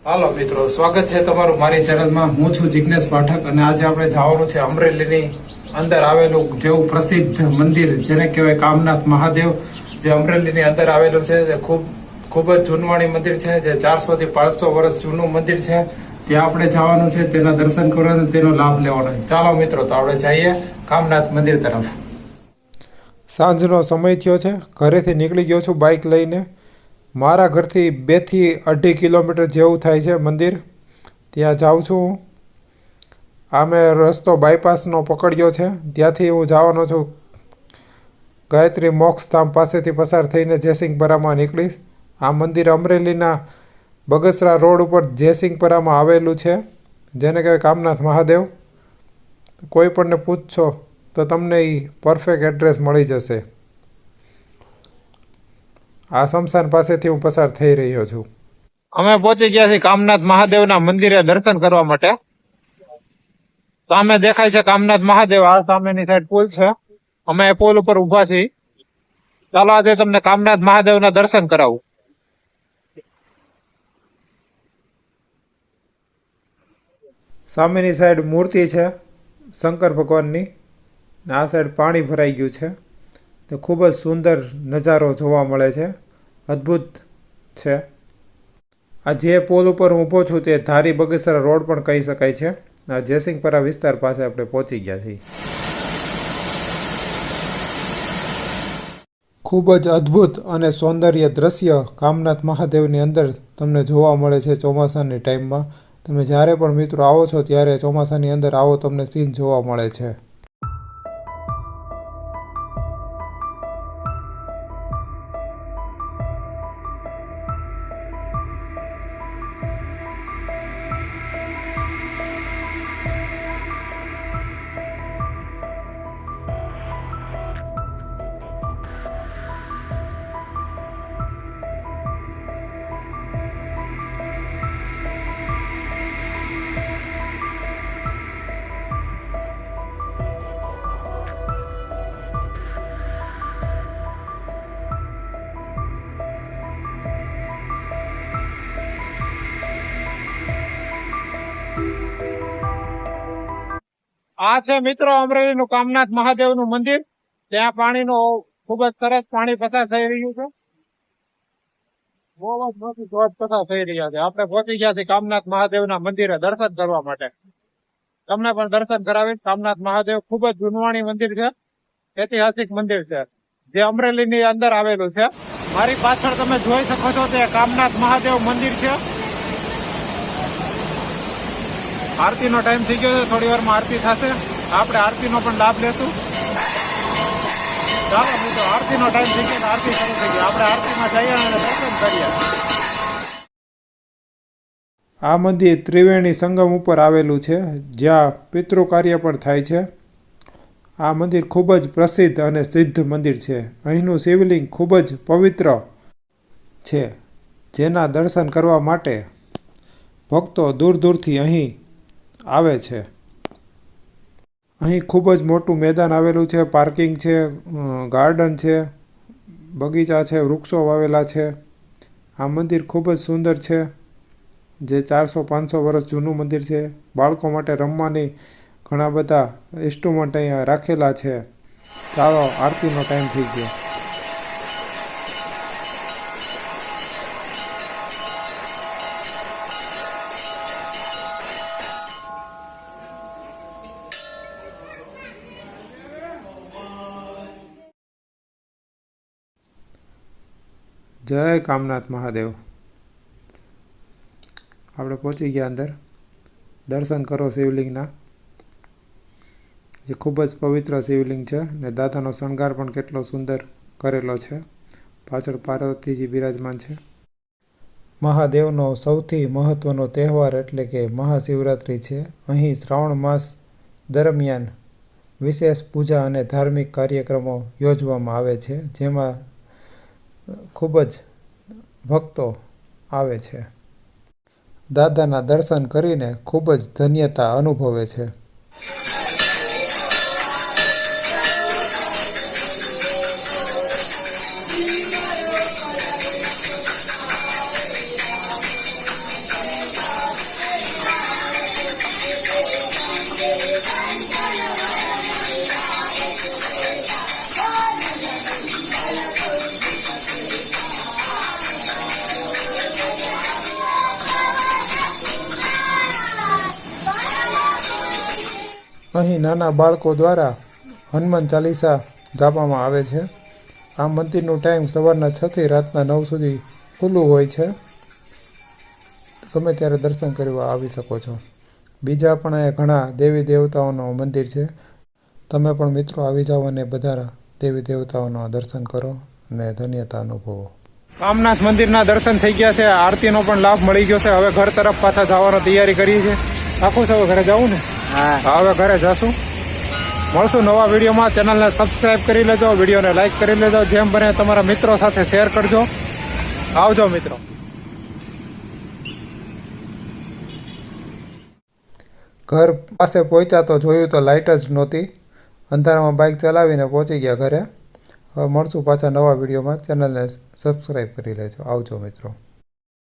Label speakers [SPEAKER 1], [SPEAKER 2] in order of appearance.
[SPEAKER 1] હાલો મિત્રો, સ્વાગત છે તમારું મારી ચેનલમાં। હું છું જિગ્નેશ પાઠક અને આજે આપણે જવાનું છે અમરેલીની અંદર આવેલું જેવું પ્રસિદ્ધ મંદિર જેને કહેવાય કામનાથ મહાદેવ, જે અમરેલીની અંદર આવેલું છે। જે ખૂબ જ જૂનવાણી મંદિર છે, જે 400 થી 500 વર્ષ જૂનું મંદિર છે। ત્યાં આપણે જવાનું છે, તેના દર્શન કરવાના, તેનો લાભ લેવાનો છે। ચાલો મિત્રો, તો આપણે જઈએ કામનાથ મંદિર તરફ। સાંજનો સમય થયો છે, ઘરેથી નીકળી ગયો છું બાઇક લઈને। મારા ઘરથી 2 થી 2.5 કિલોમીટર જેવું થાય છે મંદિર, ત્યાં જાઉં છું હું। આ મેં રસ્તો બાયપાસનો પકડ્યો છે, ત્યાંથી હું જવાનો છું ગાયત્રી મોક્ષધામ પાસેથી પસાર થઈને જયસિંહપરામાં નીકળીશ। આ મંદિર અમરેલીના બગસરા રોડ ઉપર જયસિંહપરામાં આવેલું છે, જેને કહેવાય કામનાથ મહાદેવ। કોઈ પણને પૂછશો તો તમને એ પરફેક્ટ એડ્રેસ મળી જશે। આ સ્મશાન પાસેથી હું પસાર થઈ રહ્યો છું। અમે પહોંચી ગયા છીએ કામનાથ મહાદેવના મંદિરે દર્શન કરવા માટે। સામે દેખાય છે કામનાથ મહાદેવ, આ સામેની સાઈડ પુલ છે, અમે પુલ ઉપર ઉભા છીએ। ચાલો આજે તમને કામનાથ મહાદેવના દર્શન કરાવું। સામેની સાઈડ મૂર્તિ છે શંકર ભગવાનની, આ સાઈડ પાણી ભરાઈ ગયું છે। તો ખૂબ જ સુંદર નજારો જોવા મળે છે, અદ્ભુત છે। આ જે પોલ ઉપર હું ઊભો છું તે ધારી બગસરા રોડ પણ કહી શકાય છે। આ જયસિંહપરા વિસ્તાર પાસે આપણે પહોંચી ગયા છીએ। ખૂબ જ અદ્ભુત અને સૌંદર્ય દ્રશ્ય કામનાથ મહાદેવની અંદર તમને જોવા મળે છે ચોમાસાની ટાઈમમાં। તમે જ્યારે પણ મિત્રો આવો છો ત્યારે ચોમાસાની અંદર આવો, તમને સીન જોવા મળે છે। આ છે મિત્રો અમરેલીનું કામનાથ મહાદેવનું મંદિર। ત્યાં પાણીનો ખૂબ જ સરસ પાણી પસાર થઈ રહ્યું છે, બહુ જ મોટી ધોધ પસાર થઈ રહ્યા છે। આપણે પહોંચી ગયા છીએ કામનાથ મહાદેવના મંદિરે દર્શન કરવા માટે। તમને પણ દર્શન કરાવીશ। કામનાથ મહાદેવ ખૂબ જ જૂનવાણી મંદિર છે, ઐતિહાસિક મંદિર છે, જે અમરેલીની અંદર આવેલું છે। મારી પાછળ તમે જોઈ શકો છો તે કામનાથ મહાદેવ મંદિર છે। આરતીનો ટાઈમ થઈ ગયો છે, થોડી વારમાં આરતી થશે, આપણે આરતીનો પણ લાભ લેશું। ચાલો મિત્રો, આરતીનો ટાઈમ થઈ ગયો, આરતી શરૂ થઈ ગઈ, આપણે આરતીમાં જઈએ અને દર્શન કરીએ। આ મંદિર ત્રિવેણી સંગમ ઉપર આવેલું છે, જ્યાં પિતૃ કાર્ય પણ થાય છે। આ મંદિર ખૂબ જ પ્રસિદ્ધ અને સિદ્ધ મંદિર છે। અહીંનું શિવલિંગ ખૂબ જ પવિત્ર છે, જેના દર્શન કરવા માટે ભક્તો દૂર દૂરથી અહીં આવે છે। અહીં ખૂબ જ મોટું મેદાન આવેલું છે, પાર્કિંગ છે, ગાર્ડન છે, બગીચા છે, વૃક્ષો વાવેલા છે। આ મંદિર ખૂબ જ સુંદર છે, જે 400-500 વર્ષ જૂનું મંદિર છે। બાળકો માટે રમવાની ઘણા બધા ઇન્સ્ટ્રુમેન્ટ અહીંયા રાખેલા છે। ચાલો, આરતીનો ટાઈમ થઈ ગયો। જય કામનાથ મહાદેવ। આપણે પહોંચી ગયા અંદર। દર્શન કરો શિવલિંગના, જે ખૂબ જ પવિત્ર શિવલિંગ છે, ને દાદાનો શણગાર પણ કેટલો સુંદર કરેલો છે। પાછળ પાર્વતીજી બિરાજમાન છે। મહાદેવનો સૌથી મહત્ત્વનો તહેવાર એટલે કે મહાશિવરાત્રિ છે। અહીં શ્રાવણ માસ દરમિયાન વિશેષ પૂજા અને ધાર્મિક કાર્યક્રમો યોજવામાં આવે છે, જેમાં ખૂબ જ ભક્તો આવે છે। દાદાના દર્શન કરીને ખૂબ જ ધન્યતા અનુભવે છે। અહીં નાના બાળકો દ્વારા હનુમાન ચાલીસા ગાવામાં આવે છે. આ મંદિરનું ટાઈમ સવારના 6 થી રાતના 9 સુધી ખુલ્લું હોય છે. ગમે ત્યારે દર્શન કરવા આવી શકો છો. બીજા પણ અહીંયા ઘણા દેવી દેવતાઓનું મંદિર છે. તમે પણ મિત્રો આવી જાઓ અને બધા દેવી દેવતાઓના દર્શન કરો અને ધન્યતા અનુભવો. કામનાથ મંદિરના દર્શન થઈ ગયા છે. આરતીનો પણ લાભ મળી ગયો છે. હવે ઘર તરફ પાછા જવાનો તૈયારી કરી છે. આખું છે હવે ઘરે જવું ને? હા, હવે ઘરે જશું. મળશું નવા વિડીયોમાં. ચેનલને સબસ્ક્રાઇબ કરી લેજો, વિડીયોને લાઇક કરી લેજો, જેમ બને તમારા મિત્રો સાથે શેર કરજો. આવજો મિત્રો. ઘર પાસે પહોંચ્યા તો જોયું તો લાઇટ જ નહોતી. અંધારામાં બાઇક ચલાવીને પહોંચી ગયા ઘરે. હવે મળશું પાછા નવા વિડીયોમાં. ચેનલને સબસ્ક્રાઈબ કરી લેજો. આવજો મિત્રો.